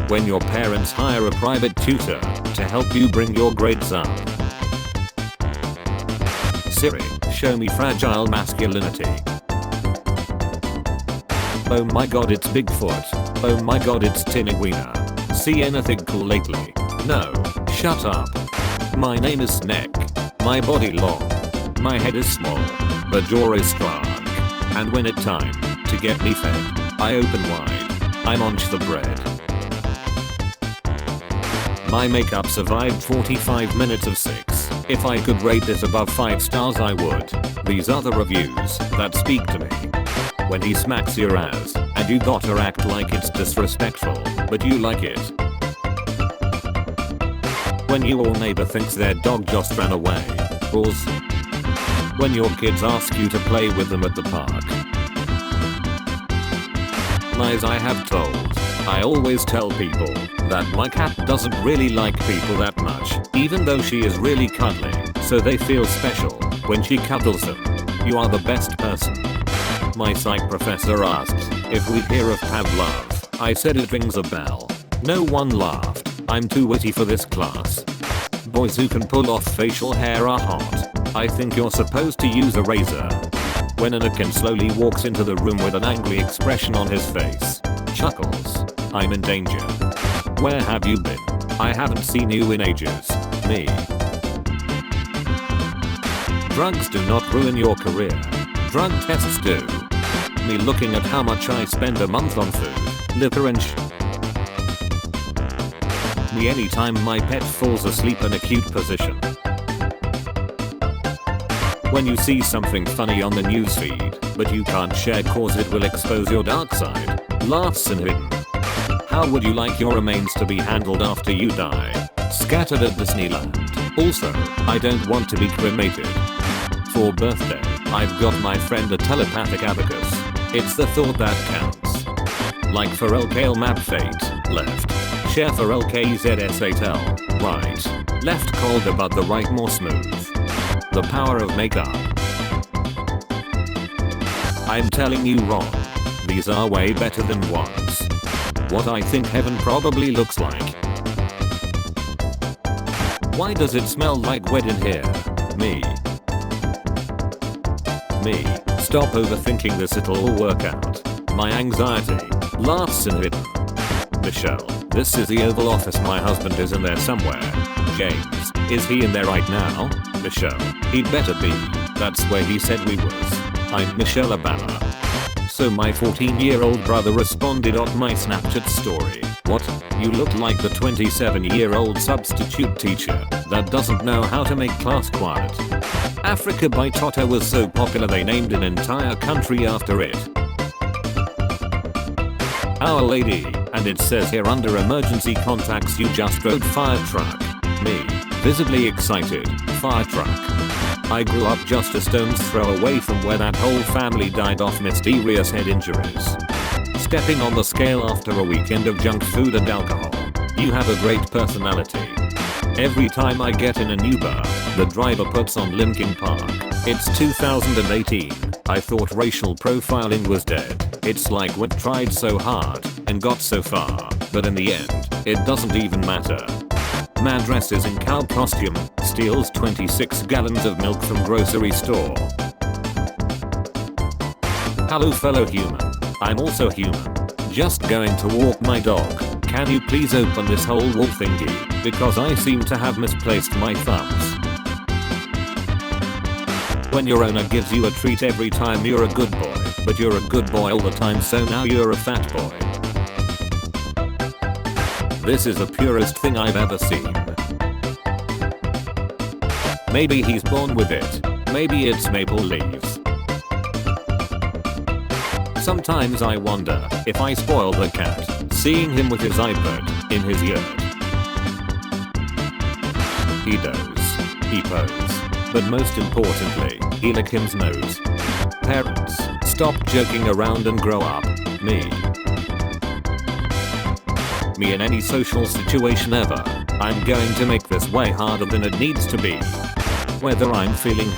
When your parents hire a private tutor to help you bring your grades up. Siri, show me fragile masculinity. Oh my god, it's Bigfoot. Oh my god, it's Tiniguina. See anything cool lately? No, shut up. My name is Neck. My body long. My head is small. But jaw is strong. And when it's time to get me fed, I open wide. I munch the bread. My makeup survived 45 minutes of 6. If I could rate this above 5 stars I would. These are the reviews that speak to me. When he smacks your ass, and you gotta act like it's disrespectful, but you like it. When your neighbor thinks their dog just ran away. Pause. When your kids ask you to play with them at the park. Lies I have told. I always tell people that my cat doesn't really like people that much, even though she is really cuddly, so they feel special when she cuddles them. You are the best person. My psych professor asked if we hear of Pavlov. I said it rings a bell. No one laughed. I'm too witty for this class. Boys who can pull off facial hair are hot. I think you're supposed to use a razor. When Anakin slowly walks into the room with an angry expression on his face. Chuckles. I'm in danger. Where have you been? I haven't seen you in ages. Me. Drugs do not ruin your career. Drug tests do. Me looking at how much I spend a month on food, liquor and Me anytime my pet falls asleep in a cute position. When you see something funny on the newsfeed, but you can't share cause it will expose your dark side. Laughs and hidden. How would you like your remains to be handled after you die? Scattered at Disneyland. Also, I don't want to be cremated. For birthday, I've got my friend a telepathic abacus. It's the thought that counts. Like for LKL map fate, left. Share for LKZS8L, right. Left colder but the right more smooth. The power of makeup. I'm telling you wrong. These are way better than ones. What I think heaven probably looks like. Why does it smell like wet in here? Me. Stop overthinking this, it'll all work out. My anxiety. Laughs and hidden. Michelle. This is the Oval Office, my husband is in there somewhere. James. Is he in there right now? Michelle. He'd better be. That's where he said we was. I'm Michelle Obama. So my 14-year-old brother responded on my Snapchat story. What? You look like the 27-year-old substitute teacher that doesn't know how to make class quiet. Africa by Toto was so popular they named an entire country after it. Our Lady, and it says here under emergency contacts you just rode fire truck. Me. Visibly excited. Fire truck. I grew up just a stone's throw away from where that whole family died of mysterious head injuries. Stepping on the scale after a weekend of junk food and alcohol. You have a great personality. Every time I get in an Uber, the driver puts on Linkin Park. It's 2018. I thought racial profiling was dead. It's like we tried so hard and got so far, but in the end, it doesn't even matter. Man dresses in cow costume, steals 26 gallons of milk from grocery store. Hello fellow human. I'm also human. Just going to walk my dog. Can you please open this whole wall thingy? Because I seem to have misplaced my thumbs. When your owner gives you a treat every time you're a good boy, but you're a good boy all the time so now you're a fat boy. This is the purest thing I've ever seen. Maybe he's born with it. Maybe it's maple leaves. Sometimes I wonder if I spoil the cat, seeing him with his iPad in his yard. He does. He pose. But most importantly, he lick him's nose. Parents, stop joking around and grow up. Me in any social situation ever, I'm going to make this way harder than it needs to be. Whether I'm feeling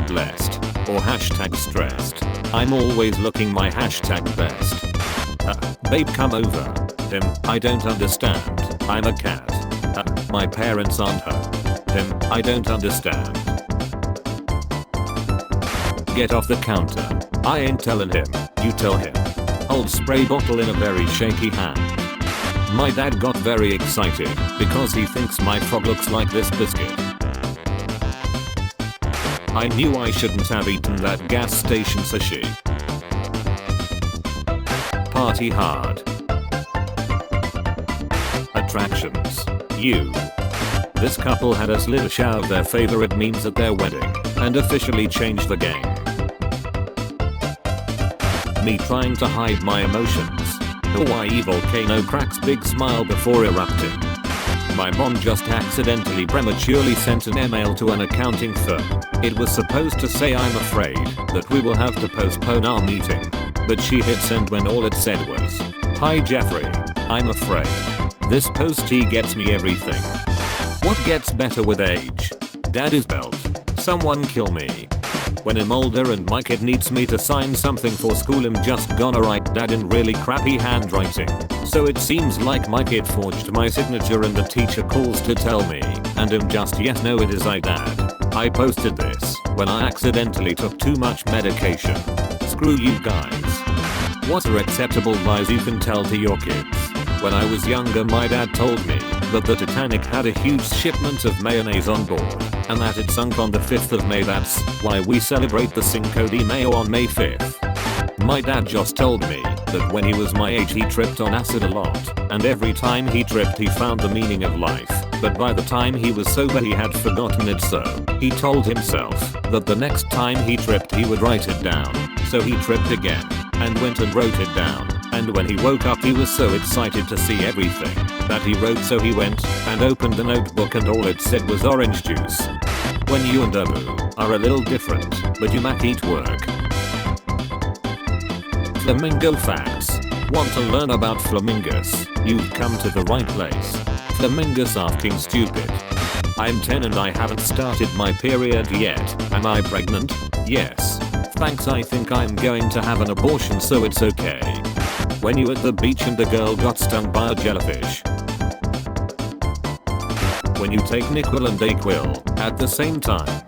#blessed or #stressed, I'm always looking my #best. Babe come over. Him, I don't understand. I'm a cat. My parents aren't home. Him, I don't understand. Get off the counter. I ain't telling him. You tell him. Hold spray bottle in a very shaky hand. My dad got very excited because he thinks my frog looks like this biscuit. I knew I shouldn't have eaten that gas station sushi. Party hard. Attractions. You. This couple had a sliver show of their favorite memes at their wedding and officially changed the game. Me trying to hide my emotions. Hawaii volcano cracks big smile before erupting. My mom just accidentally prematurely sent an email to an accounting firm. It was supposed to say I'm afraid that we will have to postpone our meeting. But she hit send when all it said was, "Hi Jeffrey, I'm afraid. This postee gets me everything." What gets better with age? Dad is belt. Someone kill me. When I'm older and my kid needs me to sign something for school, I'm just gonna write dad in really crappy handwriting. So it seems like my kid forged my signature and the teacher calls to tell me, and I'm just yes no it is I dad. I posted this when I accidentally took too much medication. Screw you guys. What are acceptable lies you can tell to your kids? When I was younger my dad told me that the Titanic had a huge shipment of mayonnaise on board and that it sunk on the 5th of May. That's why we celebrate the Cinco de Mayo on May 5th. My dad just told me that when he was my age he tripped on acid a lot, and every time he tripped he found the meaning of life, but by the time he was sober he had forgotten it, so he told himself that the next time he tripped he would write it down. So he tripped again and went and wrote it down, and when he woke up he was so excited to see everything that he wrote, so he went and opened the notebook and all it said was orange juice. When you and Abu are a little different, but you make it work. Flamingo facts. Want to learn about flamingos? You've come to the right place. Flamingos are fucking stupid. I'm 10 and I haven't started my period yet. Am I pregnant? Yes. Thanks, I think I'm going to have an abortion, so it's okay. When you at the beach and a girl got stung by a jellyfish. When you take Nyquil and Dayquil at the same time.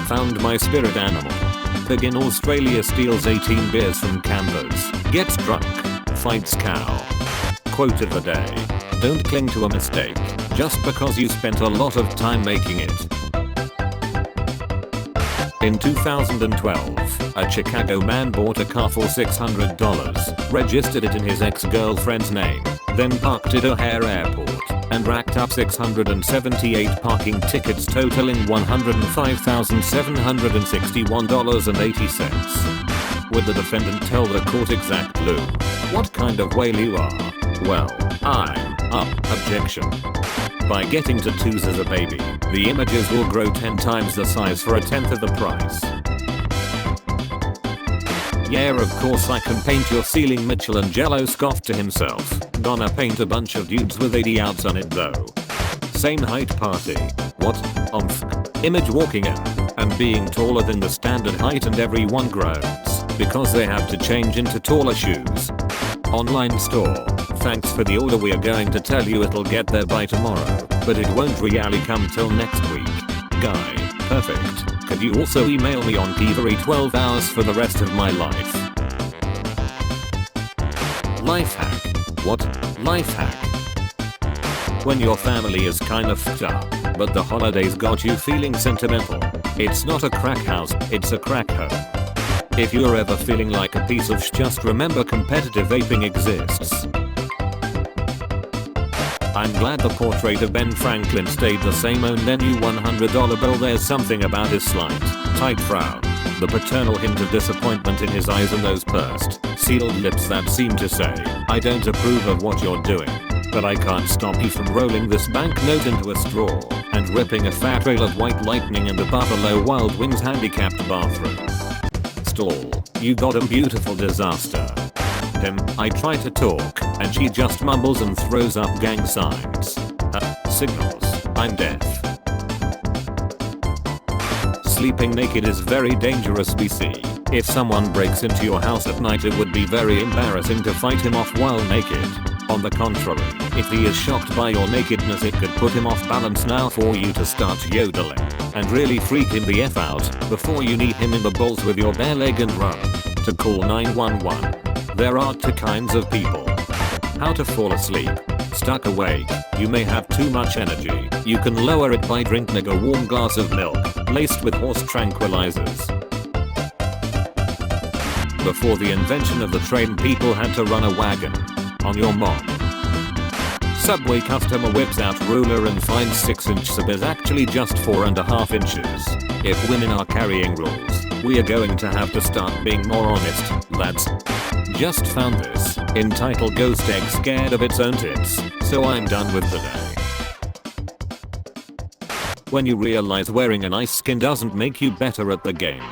Found my spirit animal. Pig in Australia steals 18 beers from campers, gets drunk, fights cow. Quote of the day. Don't cling to a mistake just because you spent a lot of time making it. In 2012, a Chicago man bought a car for $600, registered it in his ex-girlfriend's name, then parked at O'Hare Airport, and racked up 678 parking tickets totaling $105,761.80. Would the defendant tell the court exactly what kind of whale you are? Well, I'm up. Objection. By getting tattoos as a baby, the images will grow 10 times the size for a tenth of the price. Yeah, of course I can paint your ceiling, Michelangelo scoffed to himself. Gonna paint a bunch of dudes with 80 outs on it though. Same height party. What? Image walking in and being taller than the standard height and everyone groans because they have to change into taller shoes. Online store. Thanks for the order, we are going to tell you it'll get there by tomorrow, but it won't really come till next week. Guy. Perfect. Could you also email me on every 12 hours for the rest of my life? Life hack. What? Life hack. When your family is kind of fucked up, but the holidays got you feeling sentimental. It's not a crack house, it's a crack home. If you're ever feeling like a piece of just remember competitive vaping exists. I'm glad the portrait of Ben Franklin stayed the same on the new $100 bill. There's something about his slight, tight frown, the paternal hint of disappointment in his eyes and those pursed, sealed lips that seem to say, I don't approve of what you're doing, but I can't stop you from rolling this banknote into a straw and ripping a fat trail of white lightning in the Buffalo Wild Wings handicapped bathroom. Stall. You got a beautiful disaster. Him, I try to talk, and she just mumbles and throws up gang signs. Signals. I'm deaf. Sleeping naked is very dangerous, BC. If someone breaks into your house at night, it would be very embarrassing to fight him off while naked. On the contrary, if he is shocked by your nakedness, it could put him off balance now for you to start yodeling and really freak him the F out before you knee him in the balls with your bare leg and run to call 911. There are two kinds of people. How to fall asleep. Stuck awake, you may have too much energy. You can lower it by drinking a warm glass of milk laced with horse tranquilizers. Before the invention of the train, people had to run a wagon on your mom. Subway customer whips out ruler and finds 6-inch sub is actually just 4.5 inches. If women are carrying rules, we are going to have to start being more honest, lads. Just found this, entitled Ghost Egg Scared of Its Own Tits, so I'm done with today. When you realize wearing an ice skin doesn't make you better at the game,